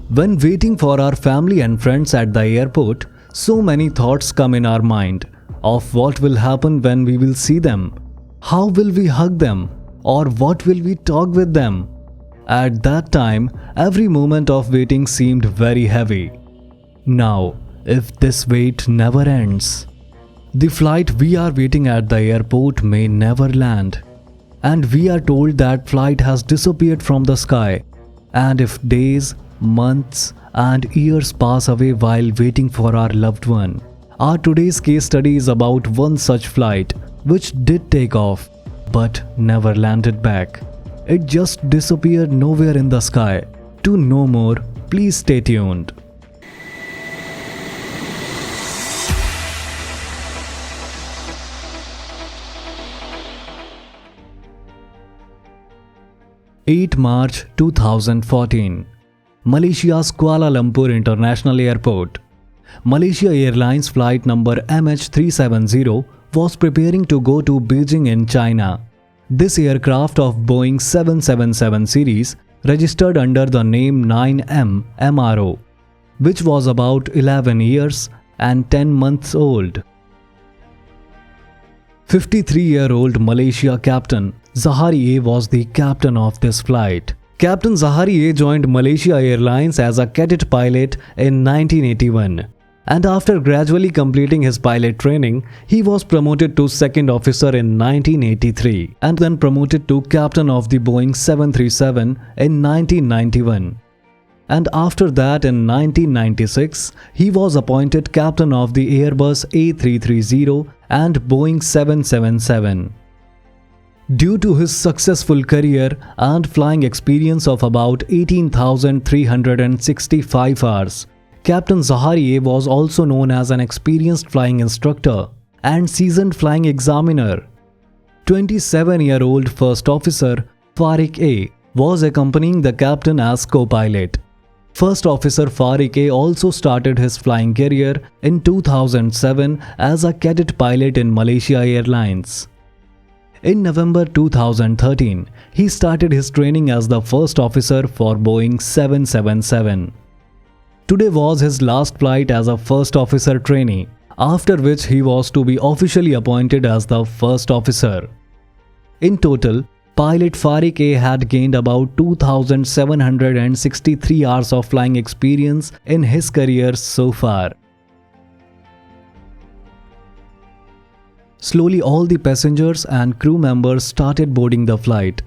When waiting for our family and friends at the airport, so many thoughts come in our mind of what will happen when we will see them, how will we hug them, or what will we talk with them. At that time, every moment of waiting seemed very heavy. Now, if this wait never ends, the flight we are waiting at the airport may never land, and we are told that flight has disappeared from the sky. And if days, months, and years pass away while waiting for our loved one, our today's case study is about one such flight which did take off but never landed back. It just disappeared nowhere in the sky. To know more, please stay tuned. March 8, 2014. Malaysia's Kuala Lumpur International Airport. Malaysia Airlines flight number MH370 was preparing to go to Beijing in China. This aircraft of Boeing 777 series registered under the name 9M MRO, which was about 11 years and 10 months old. 53-year-old Malaysia captain Zahari A was the captain of this flight. Captain Zahari A joined Malaysia Airlines as a cadet pilot in 1981. And after gradually completing his pilot training, he was promoted to second officer in 1983 and then promoted to captain of the Boeing 737 in 1991. And after that in 1996, he was appointed captain of the Airbus A330 and Boeing 777. Due to his successful career and flying experience of about 18,365 hours, Captain Zahari A was also known as an experienced flying instructor and seasoned flying examiner. 27-year-old First Officer Farik A was accompanying the captain as co-pilot. First Officer Farik A also started his flying career in 2007 as a cadet pilot in Malaysia Airlines. In November 2013, he started his training as the first officer for Boeing 777. Today was his last flight as a first officer trainee, after which he was to be officially appointed as the first officer. In total, pilot Farik A had gained about 2,763 hours of flying experience in his career so far. Slowly all the passengers and crew members started boarding the flight.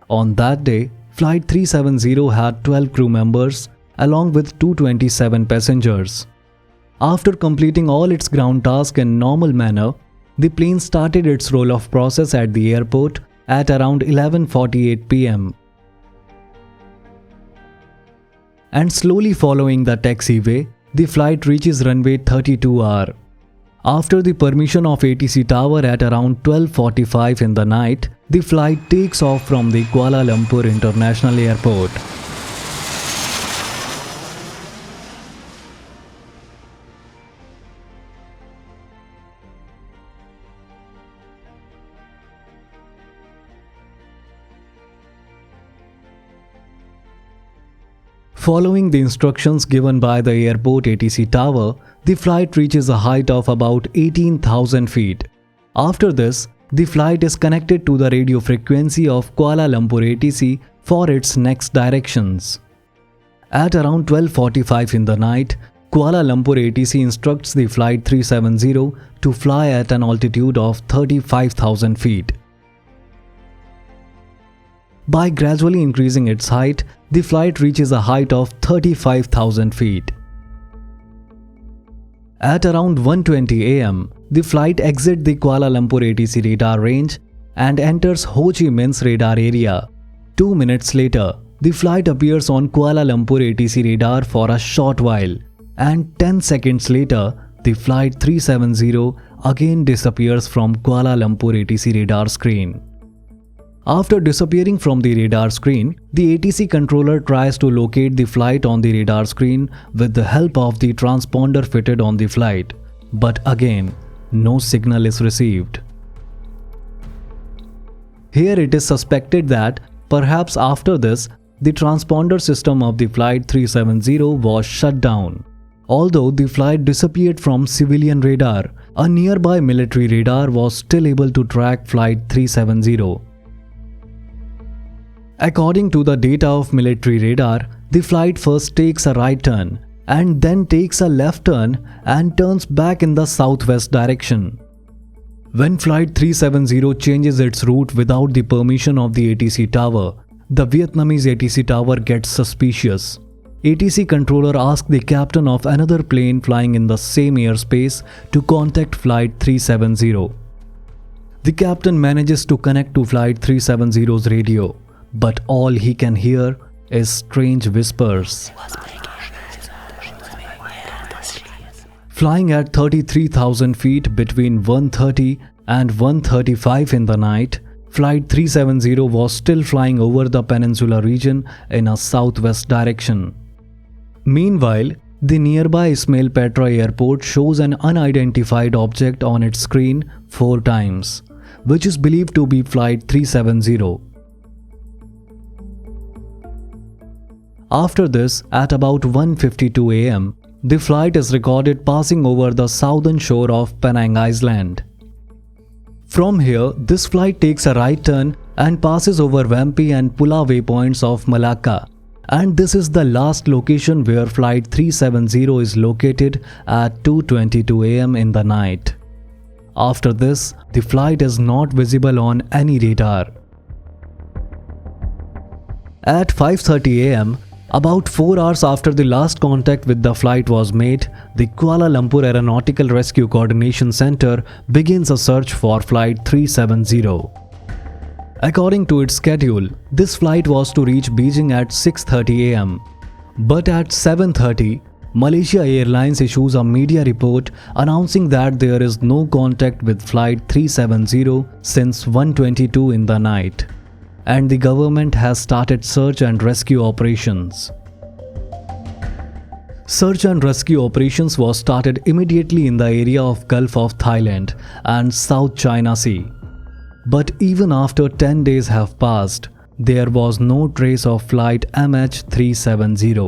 On that day, Flight 370 had 12 crew members along with 227 passengers. After completing all its ground tasks in normal manner, the plane started its roll-off process at the airport at around 11:48 p.m. And slowly following the taxiway, the flight reaches runway 32R. After the permission of ATC tower at around 12:45 in the night, the flight takes off from the Kuala Lumpur International Airport. Following the instructions given by the airport ATC tower, the flight reaches a height of about 18,000 feet. After this, the flight is connected to the radio frequency of Kuala Lumpur ATC for its next directions. At around 12:45 in the night, Kuala Lumpur ATC instructs the Flight 370 to fly at an altitude of 35,000 feet. By gradually increasing its height, the flight reaches a height of 35,000 feet. At around 1:20 am, the flight exits the Kuala Lumpur ATC radar range and enters Ho Chi Minh's radar area. 2 minutes later, the flight appears on Kuala Lumpur ATC radar for a short while, and 10 seconds later, the Flight 370 again disappears from Kuala Lumpur ATC radar screen. After disappearing from the radar screen, the ATC controller tries to locate the flight on the radar screen with the help of the transponder fitted on the flight, but again, no signal is received. Here it is suspected that perhaps after this, the transponder system of the Flight 370 was shut down. Although the flight disappeared from civilian radar, a nearby military radar was still able to track Flight 370. According to the data of military radar, the flight first takes a right turn and then takes a left turn and turns back in the southwest direction. When Flight 370 changes its route without the permission of the ATC tower, the Vietnamese ATC tower gets suspicious. ATC controller asks the captain of another plane flying in the same airspace to contact Flight 370. The captain manages to connect to Flight 370's radio, but all he can hear is strange whispers. Flying at 33,000 feet between 1:30 and 1:35 in the night, Flight 370 was still flying over the peninsula region in a southwest direction. Meanwhile, the nearby Ismail Petra airport shows an unidentified object on its screen 4 times, which is believed to be Flight 370. After this, at about 1:52 am, the flight is recorded passing over the southern shore of Penang Island. From here, this flight takes a right turn and passes over Wampi and Pula waypoints of Malacca. And this is the last location where Flight 370 is located at 2:22 am in the night. After this, the flight is not visible on any radar. At 5:30 am, about 4 hours after the last contact with the flight was made, the Kuala Lumpur Aeronautical Rescue Coordination Center begins a search for Flight 370. According to its schedule, this flight was to reach Beijing at 6:30 am. But at 7:30, Malaysia Airlines issues a media report announcing that there is no contact with Flight 370 since 1:22 in the night, and the government has started search and rescue operations. Search and rescue operations was started immediately in the area of Gulf of Thailand and South China Sea. But even after 10 days have passed, there was no trace of flight MH370.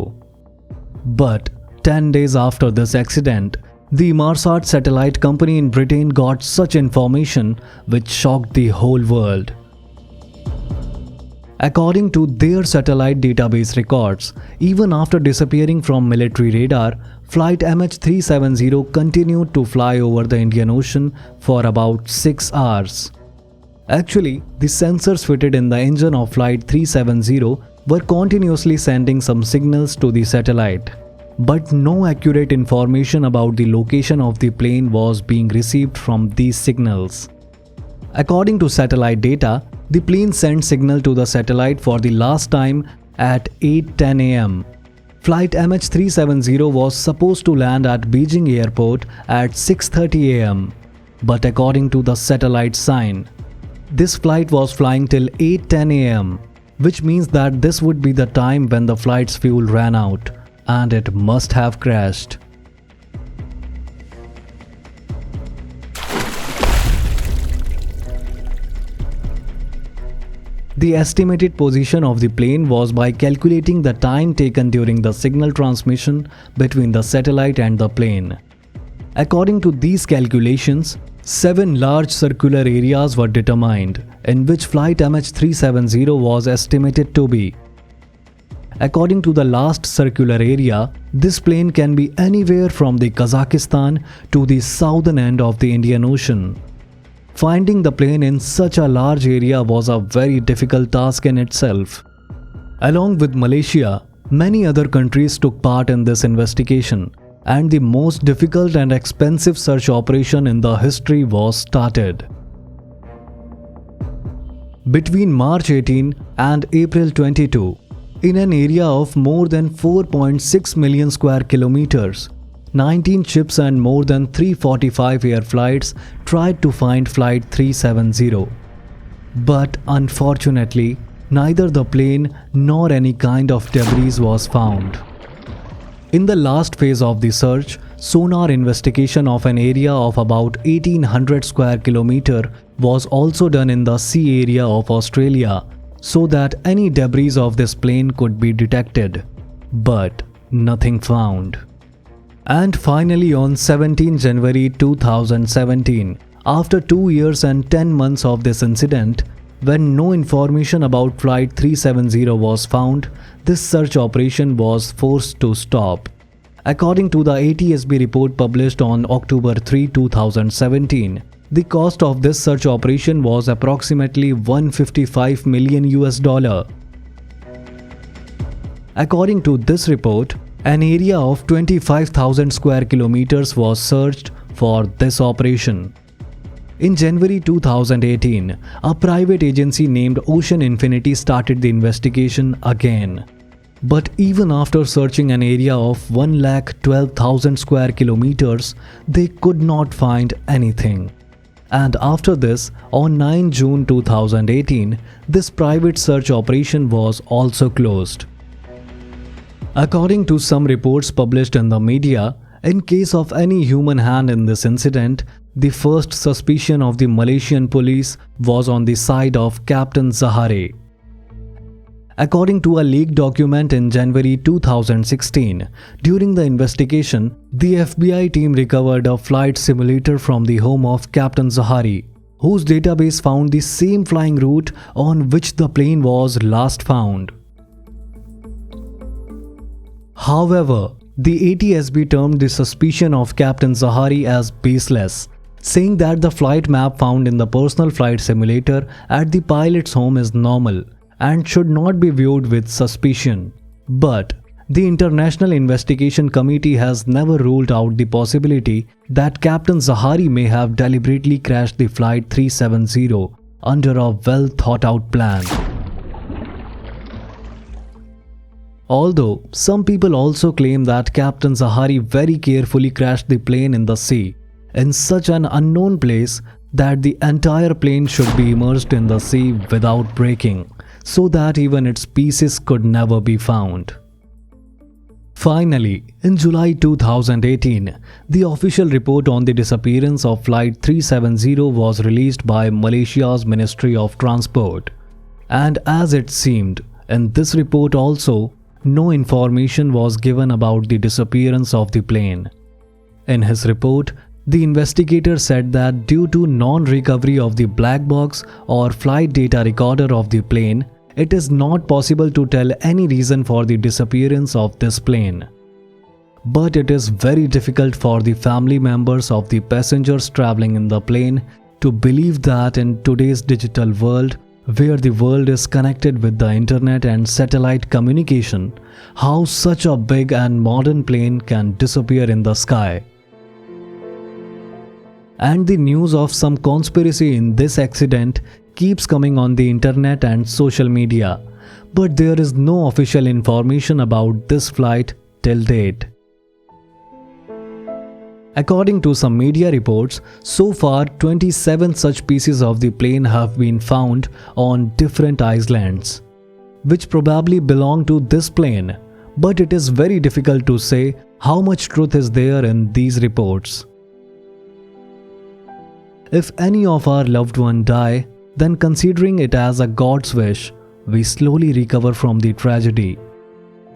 But 10 days after this accident, the Inmarsat satellite company in Britain got such information which shocked the whole world. According to their satellite database records, even after disappearing from military radar, flight MH370 continued to fly over the Indian Ocean for about 6 hours. Actually, the sensors fitted in the engine of Flight 370 were continuously sending some signals to the satellite, but no accurate information about the location of the plane was being received from these signals. According to satellite data, the plane sent signal to the satellite for the last time at 8:10 am. Flight MH370 was supposed to land at Beijing airport at 6:30 am, but according to the satellite sign, this flight was flying till 8:10 am, which means that this would be the time when the flight's fuel ran out, and it must have crashed. The estimated position of the plane was by calculating the time taken during the signal transmission between the satellite and the plane. According to these calculations, 7 large circular areas were determined, in which flight MH370 was estimated to be. According to the last circular area, this plane can be anywhere from the Kazakhstan to the southern end of the Indian Ocean. Finding the plane in such a large area was a very difficult task in itself. Along with Malaysia, many other countries took part in this investigation, and the most difficult and expensive search operation in the history was started. Between March 18 and April 22, in an area of more than 4.6 million square kilometers, 19 ships and more than 345 air flights tried to find Flight 370. But unfortunately, neither the plane nor any kind of debris was found. In the last phase of the search, sonar investigation of an area of about 1800 square kilometer was also done in the sea area of Australia, so that any debris of this plane could be detected, but nothing found. And finally, on 17 January 2017, after 2 years and 10 months of this incident, when no information about Flight 370 was found, this search operation was forced to stop. According to the ATSB report published on October 3, 2017, the cost of this search operation was approximately $155 million. According to this report, an area of 25,000 square kilometers was searched for this operation. In January 2018, a private agency named Ocean Infinity started the investigation again. But even after searching an area of 112,000 square kilometers, they could not find anything. And after this, on 9 June 2018, this private search operation was also closed. According to some reports published in the media, in case of any human hand in this incident, the first suspicion of the Malaysian police was on the side of Captain Zahari. According to a leaked document in January 2016, during the investigation, the FBI team recovered a flight simulator from the home of Captain Zahari, whose database found the same flying route on which the plane was last found. However, the ATSB termed the suspicion of Captain Zahari as baseless, saying that the flight map found in the personal flight simulator at the pilot's home is normal and should not be viewed with suspicion. But the International Investigation Committee has never ruled out the possibility that Captain Zahari may have deliberately crashed the Flight 370 under a well-thought-out plan. Although some people also claim that Captain Zahari very carefully crashed the plane in the sea, in such an unknown place that the entire plane should be immersed in the sea without breaking, so that even its pieces could never be found. Finally, in July 2018, the official report on the disappearance of Flight 370 was released by Malaysia's Ministry of Transport. And as it seemed, in this report also, no information was given about the disappearance of the plane. In his report, the investigator said that due to non-recovery of the black box or flight data recorder of the plane, it is not possible to tell any reason for the disappearance of this plane. But it is very difficult for the family members of the passengers traveling in the plane to believe that in today's digital world, where the world is connected with the internet and satellite communication, how such a big and modern plane can disappear in the sky. And the news of some conspiracy in this accident keeps coming on the internet and social media, but there is no official information about this flight till date. According to some media reports, so far 27 such pieces of the plane have been found on different islands, which probably belong to this plane, but it is very difficult to say how much truth is there in these reports. If any of our loved ones die, then considering it as a God's wish, we slowly recover from the tragedy.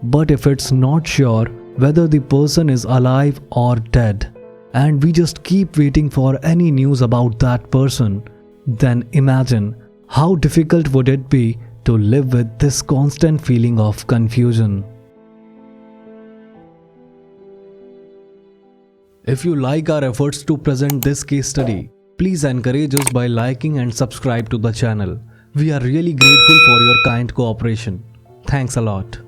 But if it's not sure whether the person is alive or dead, and we just keep waiting for any news about that person, then imagine how difficult would it be to live with this constant feeling of confusion. If you like our efforts to present this case study, please encourage us by liking and subscribe to the channel. We are really grateful for your kind cooperation. Thanks a lot.